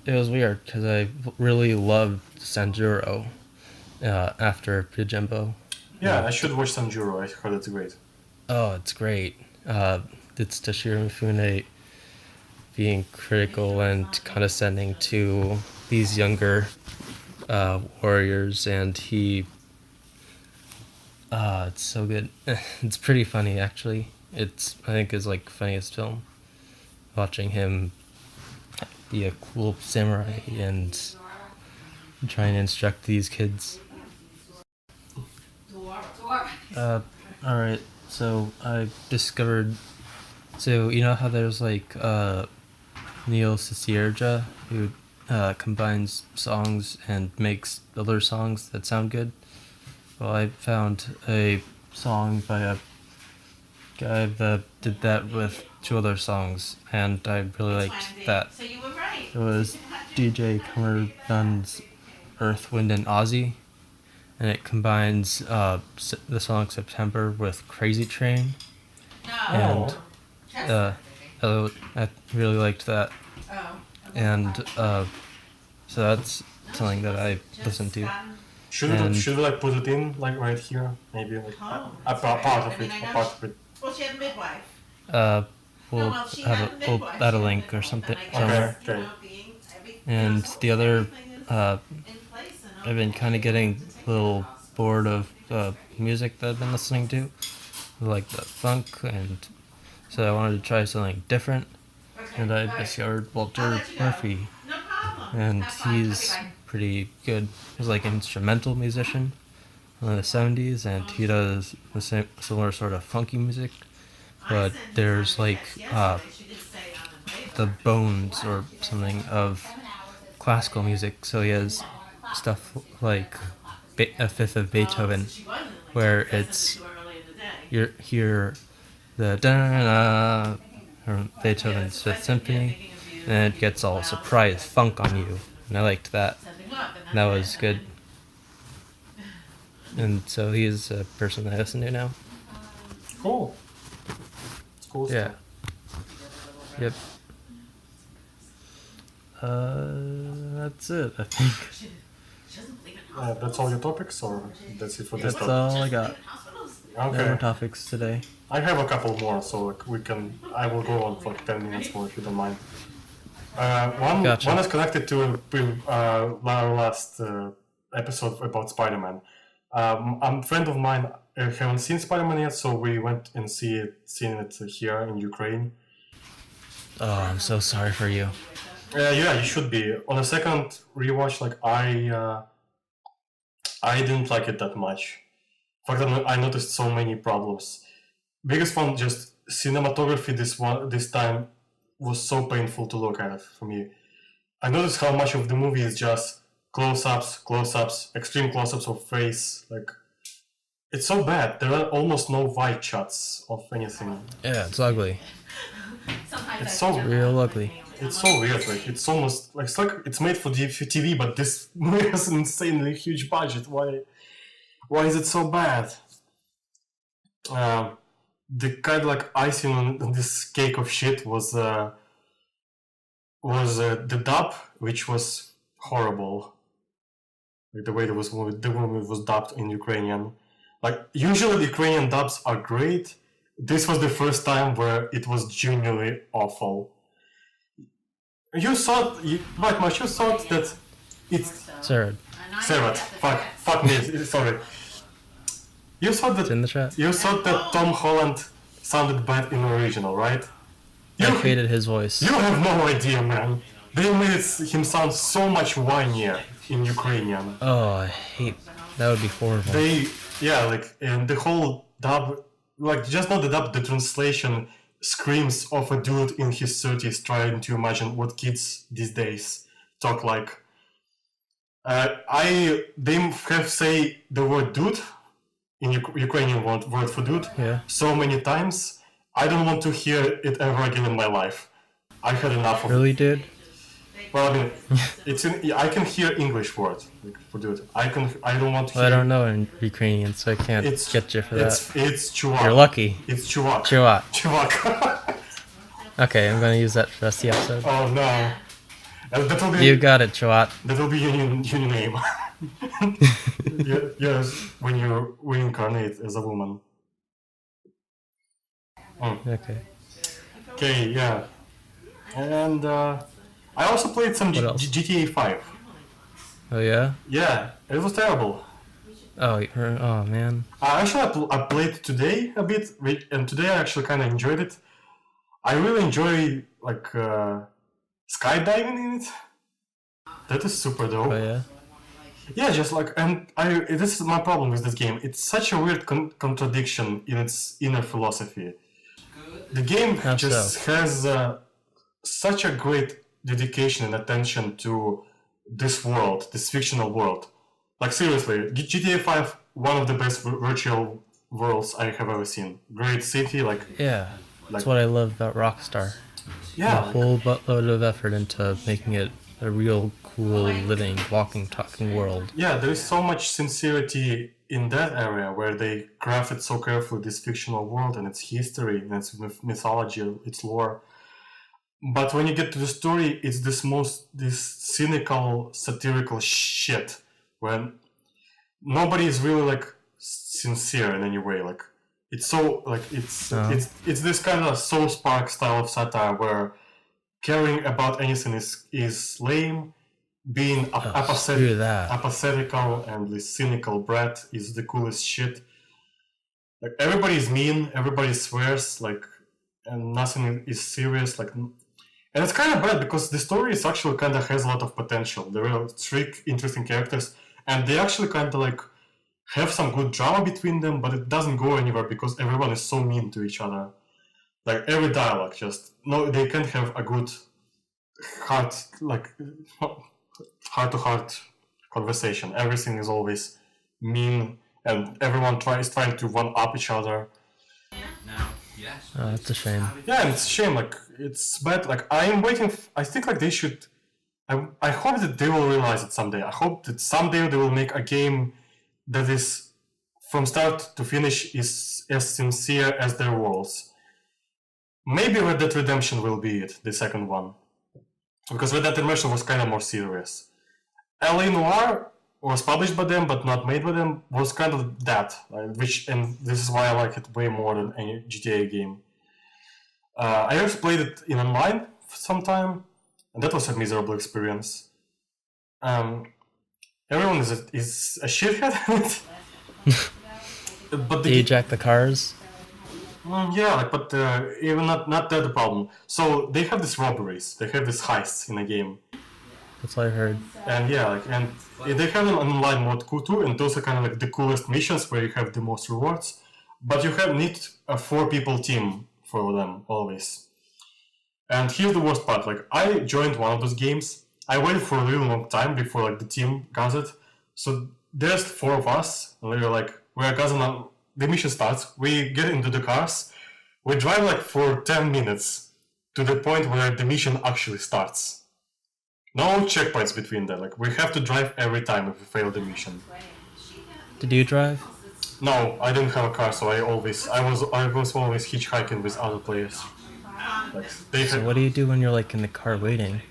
it was weird because I really loved Sanjuro after Yojimbo. Yeah, I should watch Sanjuro. I heard it's great. Oh, it's great. It's Toshiro Mifune being critical and condescending to these younger warriors, and it's so good. It's pretty funny, actually. I think it's like funniest film. Watching him be a cool samurai and trying to instruct these kids. Alright, so I discovered... So, you know how there's like Neil Cicierega, who combines songs and makes other songs that sound good? Well, I found a song by a guy that did that with 2 other songs, and I really liked that. So you were right. It was DJ Cummerbund's Earth, Wind, and Ozzy, and it combines the song September with Crazy Train, and I really liked that, and so that's something that I listen to. Should we like put it in like right here? Maybe like a part of it. Well, she had a midwife. We'll add a link or something. Okay. And the other, I've been kind of getting a little bored of music that I've been listening to, like the funk, and so I wanted to try something different. And I discovered Walter Murphy, and he's pretty good. He's like an instrumental musician in the 70s, and he does the similar sort of funky music, but there's like the bones or something of classical music. So he has stuff like a fifth of Beethoven, where it's you hear the da from Beethoven's Fifth Symphony, and it gets all surprise funk on you, and I liked that. That was good. And so he's a person that I listen to now. Cool. It's cool Yeah. stuff. Yep. That's it, I think. She doesn't believe in That's all your topics, or that's it for this That's topic? all I got. hospitals. No more Okay. topics today. I have a couple more, so like we can. I will go on for like 10 minutes more if you don't mind. One Gotcha. one is connected to our last episode about Spider-Man. A friend of mine haven't seen Spider-Man yet, so we went and seen it here in Ukraine. Oh, I'm so sorry for you. Yeah, you should be. On a second rewatch, like I didn't like it that much. In fact, I noticed so many problems. Biggest one, just cinematography. This time was so painful to look at for me. I noticed how much of the movie is just close-ups, extreme close-ups of face. Like, it's so bad. There are almost no wide shots of anything. Yeah, it's ugly. Sometimes It's I so think real about ugly. it. It's so weird. Like, it's almost like it's made for TV, but this movie has an insanely huge budget. Why is it so bad? The kind of like icing on this cake of shit was the dub, which was horrible. Like the way the movie was dubbed in Ukrainian. Like usually the Ukrainian dubs are great. This was the first time where it was genuinely awful. You thought, BrightMarsh, you thought that it's Sarah, Sarah. Fuck me. Sorry. You thought it's that in the chat. Tom Holland sounded bad in the original, right? I You, created his voice. you have no idea, man. They made him sound so much whinier in Ukrainian. Oh, I hate. That would be horrible. And the whole dub, like, just not the dub, the translation screams of a dude in his 30s trying to imagine what kids these days talk like. They have say the word dude in Ukrainian word for dude Yeah. so many times. I don't want to hear it ever again in my life. I had enough of it. Really, dude? Well, I mean, I can hear English word like, for dude. I don't want to hear. Well, I don't know in Ukrainian, so I can't get you for that. It's chuvak. You're lucky. It's chuvak. Chewat. Chuvak. Okay, I'm gonna use that for the rest of the episode. Oh no. That will be You got it, Chewat. that will be your new name. Yes, when you reincarnate as a woman. Okay. Okay, yeah. And I also played some What else? GTA 5. Oh yeah. Yeah, it was terrible. Oh man. I played today a bit, and today I actually kind of enjoyed it. I really enjoy like skydiving in it. That is super dope. Oh yeah. Yeah, just like, and this is my problem with this game. It's such a weird contradiction in its inner philosophy. The game How just so? has such a great dedication and attention to this world, this fictional world. Like seriously, GTA 5, one of the best virtual worlds I have ever seen. Great city, like Yeah. Like- That's what I love about Rockstar. yeah, A whole buttload of effort into making it a real cool, living, walking, talking world. yeah. There is so much sincerity in that area where they crafted so carefully this fictional world and its history and its mythology, its lore. But when you get to the story, it's this cynical, satirical shit when nobody is really like sincere in any way. Like it's so like it's this kind of South Park style of satire where caring about anything is lame. Being Screw that. apathetical and this cynical brat is the coolest shit. Like everybody is mean, everybody swears, like, and nothing is serious. Like, and it's kind of bad because the story is actually kind of has a lot of potential. There are three interesting characters, and they actually kind of like have some good drama between them, but it doesn't go anywhere because everyone is so mean to each other. Like every dialogue, just no, they can't have a good heart-to-heart conversation. Everything is always mean, and everyone is trying to one-up each other. Oh, that's a shame. Yeah, and it's a shame. Like it's bad. Like I am waiting. I think like they should. I hope that they will realize it someday. I hope that someday they will make a game that is from start to finish is as sincere as their worlds. Maybe Red Dead Redemption will be it, the second one. Because Red Dead Redemption was kind of more serious. LA Noire was published by them but not made by them, was kind of that, and this is why I like it way more than any GTA game. I just played it in online for some time, and that was a miserable experience. Everyone is a shithead in it. But Do you jack the cars? yeah, but even not that the problem. So they have these robberies, they have these heists in the game. That's what I heard. And yeah, and they have an online mode too, and those are kind of the coolest missions where you have the most rewards. But you need a 4-people team for them always. And here's the worst part: I joined one of those games. I waited for a really long time before the team gathered. So there's 4 of us, and we're gathering. The mission starts. We get into the cars. We drive for 10 minutes to the point where the mission actually starts. No checkpoints between that. We have to drive every time if we fail the mission. Did you drive? No, I didn't have a car, so I was always hitchhiking with other players. So what do you do when you're in the car waiting?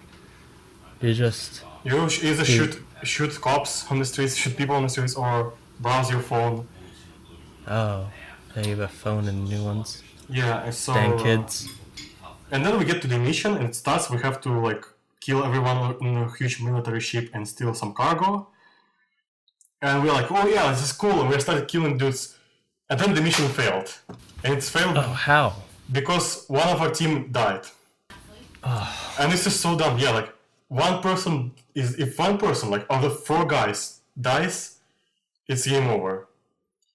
You just... You either shoot cops on the streets, shoot people on the streets, or browse your phone. Oh, yeah, you have a phone and new ones. Yeah, so... Dang kids. And then we get to the mission, and it starts. We have to kill everyone in a huge military ship and steal some cargo. And we're like, oh yeah, this is cool. And we started killing dudes. And then the mission failed. And it's failed. Oh, how? Because one of our team died. Oh. And this is so dumb. Yeah, if one person, of the 4 guys, dies, it's game over.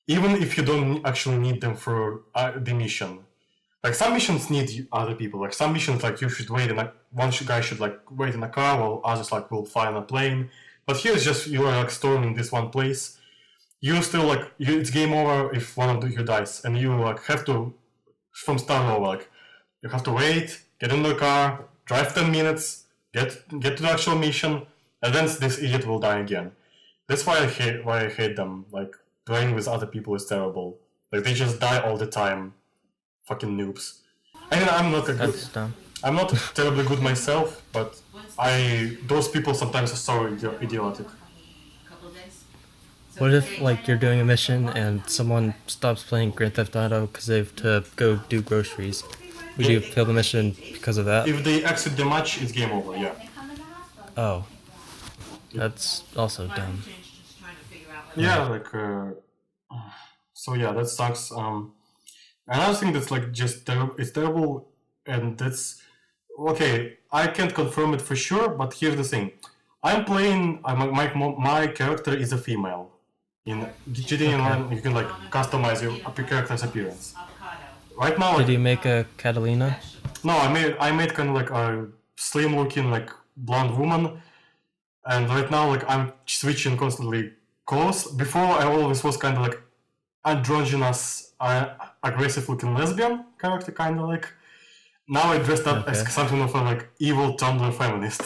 Even if you don't actually need them for the mission. Some missions need other people. Some missions, you should wait one guy should wait in a car while others will fly on a plane. But here it's just you are storming this one place. You still it's game over if one of you dies, and you have to from start over. You have to wait, get in the car, drive 10 minutes, get to the actual mission, and then this idiot will die again. That's why I hate them. Playing with other people is terrible. They just die all the time. Fucking noobs. I mean, That's dumb. I'm not terribly good myself, but those people sometimes are so idiotic. What if you're doing a mission and someone stops playing Grand Theft Auto because they have to go do groceries? Would you fail the mission because of that? If they exit the match, it's game over. Yeah. Oh, that's also dumb. Yeah, so yeah, that sucks. Another thing that's just it's terrible, and that's okay. I can't confirm it for sure, but here's the thing: I'm playing. My character is a female. In GTA Online, you can customize your character's appearance. Right now, Did you make a Catalina? no, I made kind of a slim-looking blonde woman, and right now I'm switching constantly clothes. Before I always was kind of androgynous, aggressive-looking lesbian character, kind of Now I dressed up as something of a evil Tumblr feminist.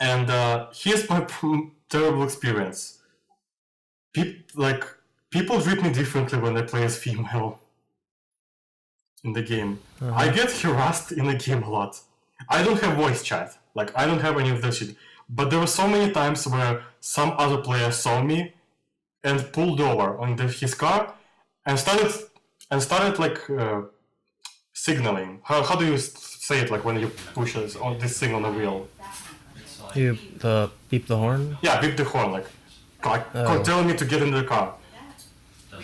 And here's my terrible experience. People treat me differently when I play as female in the game. I get harassed in the game a lot. I don't have voice chat. I don't have any of that shit. But there were so many times where some other player saw me and pulled over on his car and started signaling. How do you say it when you push this thing on the wheel? You beep the horn? Yeah, beep the horn, telling me to get into the car.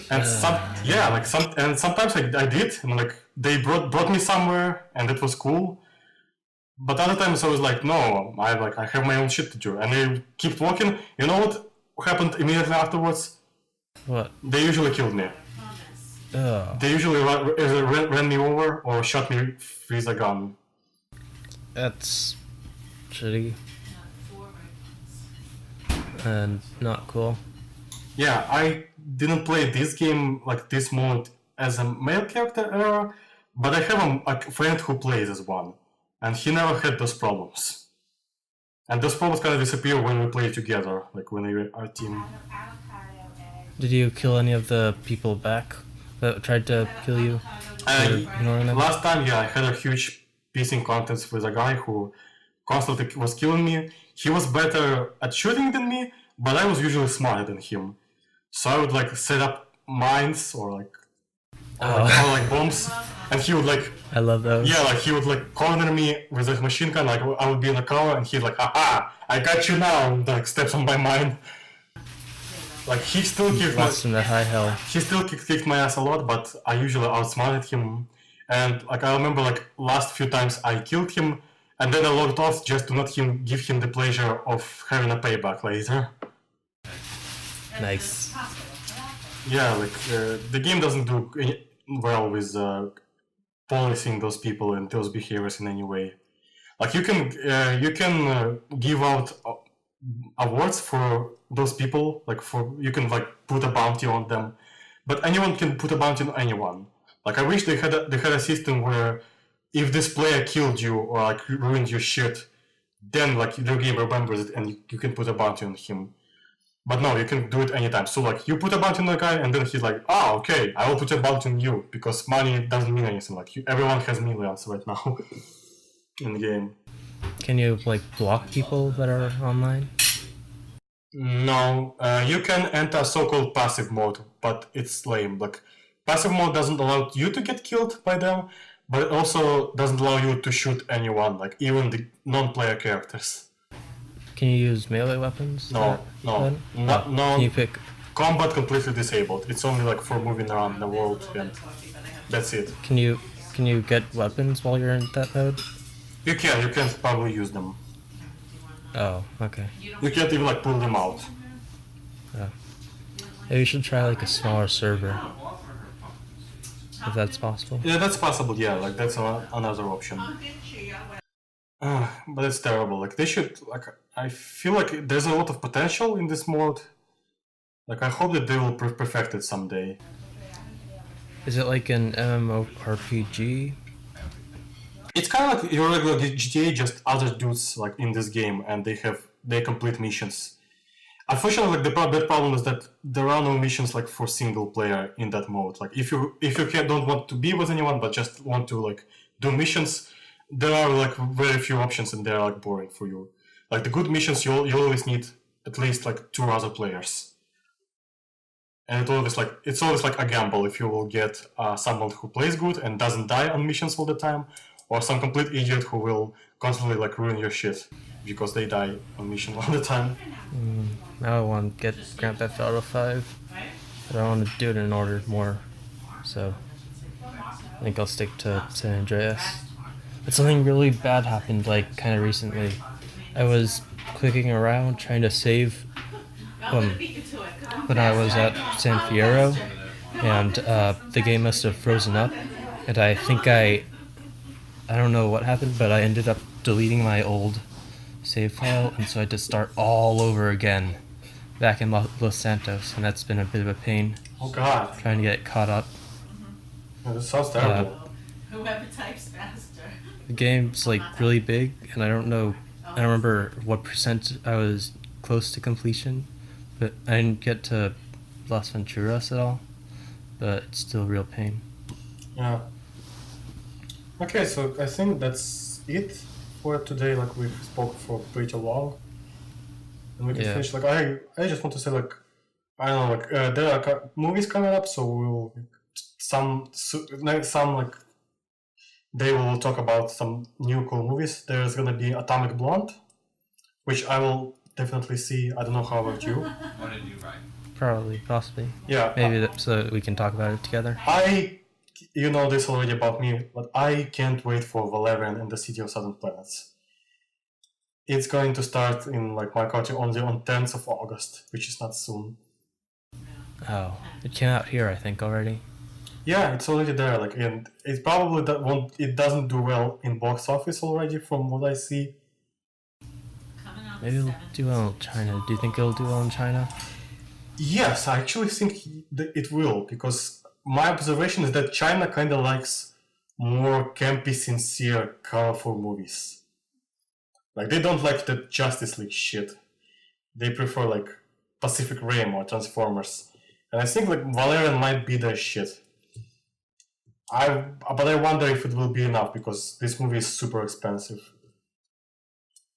And sometimes I did, and they brought me somewhere, and it was cool. But other times I was no, I have my own shit to do, and they kept walking. You know what happened immediately afterwards? What? They usually killed me. They usually ran me over or shot me with a gun. That's shitty. And not cool. Yeah, I didn't play this game this mode as a male character era, but I have a friend who plays as one, and he never had those problems. And those problems kind of disappear when we play together, when we are a team. Did you kill any of the people back that tried to kill you? Or ignoring them? Last time, yeah, I had a huge pissing contest with a guy who constantly was killing me. He was better at shooting than me, but I was usually smarter than him. So I would like set up mines or like bombs, and he would like I love those. yeah, like he would like corner me with his machine gun. Like I would be in the cover, and he'd like, "Haha, I got you now!" And like steps on my mine. Like he still kicked my Lost in the high hell. he still kicked my ass a lot, but I usually outsmarted him. And like I remember like last few times I killed him, and then I logged off just to not give him the pleasure of having a payback later. Nice. Yeah, like the game doesn't do well with policing those people and those behaviors in any way. Like you can give out awards for those people. Like you can like put a bounty on them, but anyone can put a bounty on anyone. Like I wish they had a system where if this player killed you or like ruined your shit, then like the game remembers it and you can put a bounty on him. But no, you can do it anytime. So like you put a bounty on the guy and then he's like, "Ah, okay, I will put a bounty on you," because money doesn't mean anything. Like everyone has millions right now in the game. Can you like block people that are online? No, you can enter so-called passive mode, but it's lame. Like passive mode doesn't allow you to get killed by them, but it also doesn't allow you to shoot anyone, like even the non-player characters. Can you use melee weapons? No, no. Can you pick? Combat completely disabled. It's only like for moving around the world, and that's it. Can you get weapons while you're in that mode? You can probably use them. Oh, okay. You can't even like pull them out. Maybe you should try like a smaller server, if that's possible. Yeah, that's possible. Yeah, like that's another option. But it's terrible. Like they should like. I feel like there's a lot of potential in this mode. Like I hope that they will perfect it someday. Is it like an MMORPG? It's kind of like your regular GTA, just other dudes like in this game, and they complete missions. Unfortunately, like the bad problem is that there are no missions like for single player in that mode. Like if you don't want to be with anyone but just want to like do missions, there are like very few options and they're like boring for you. Like the good missions, you always need at least like 2 other players, and it's always like a gamble if you will get someone who plays good and doesn't die on missions all the time, or some complete idiot who will constantly like ruin your shit because they die on mission all the time. Now I want to get Grand Theft Auto 5, but I want to do it in order more, so I think I'll stick to San Andreas. But something really bad happened like kind of recently. I was clicking around trying to save when I was at San Fierro, and the game must have frozen up, and I think I don't know what happened, but I ended up deleting my old save file, and so I had to start all over again back in Los Santos, and that's been a bit of a pain Oh god, trying to get caught up. yeah, this sounds terrible. Whoever types faster. The game's like really big, and I don't remember what percent I was close to completion, but I didn't get to Las Venturas at all, but it's still a real pain. Yeah. Okay, so I think that's it for today. Like we spoke for pretty long, and we can Yeah. finish. Like I just want to say like I don't know like there are movies coming up, so we'll some like they will talk about some new cool movies. There's gonna be Atomic Blonde, which I will definitely see. I don't know how about you. What did you write? Probably, possibly. Yeah, Maybe so that we can talk about it together. You know this already about me, but I can't wait for Valerian and the City of Southern Planets. It's going to start in like my country only on 10th of August, which is not soon. Oh, it came out here, I think, already. Yeah, it's already there. Like, and it probably it doesn't do well in box office already, from what I see. Maybe it'll do well in China. Do you think it'll do well in China? Yes, I actually think it will, because my observation is that China kind of likes more campy, sincere, colorful movies. Like, they don't like the Justice League shit. They prefer, like, Pacific Rim or Transformers. And I think like Valerian might be the shit. But I wonder if it will be enough because this movie is super expensive.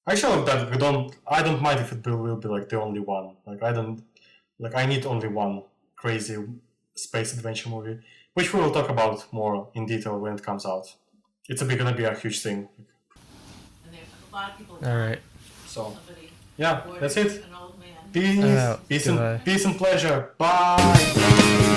Actually, that I don't mind if it will be like the only one. I need only one crazy space adventure movie, which we will talk about more in detail when it comes out. It's gonna be a huge thing. And there a lot of people. All right. So Somebody yeah, that's it. an old man. Peace, Out. peace Goodbye. and peace and pleasure. Bye.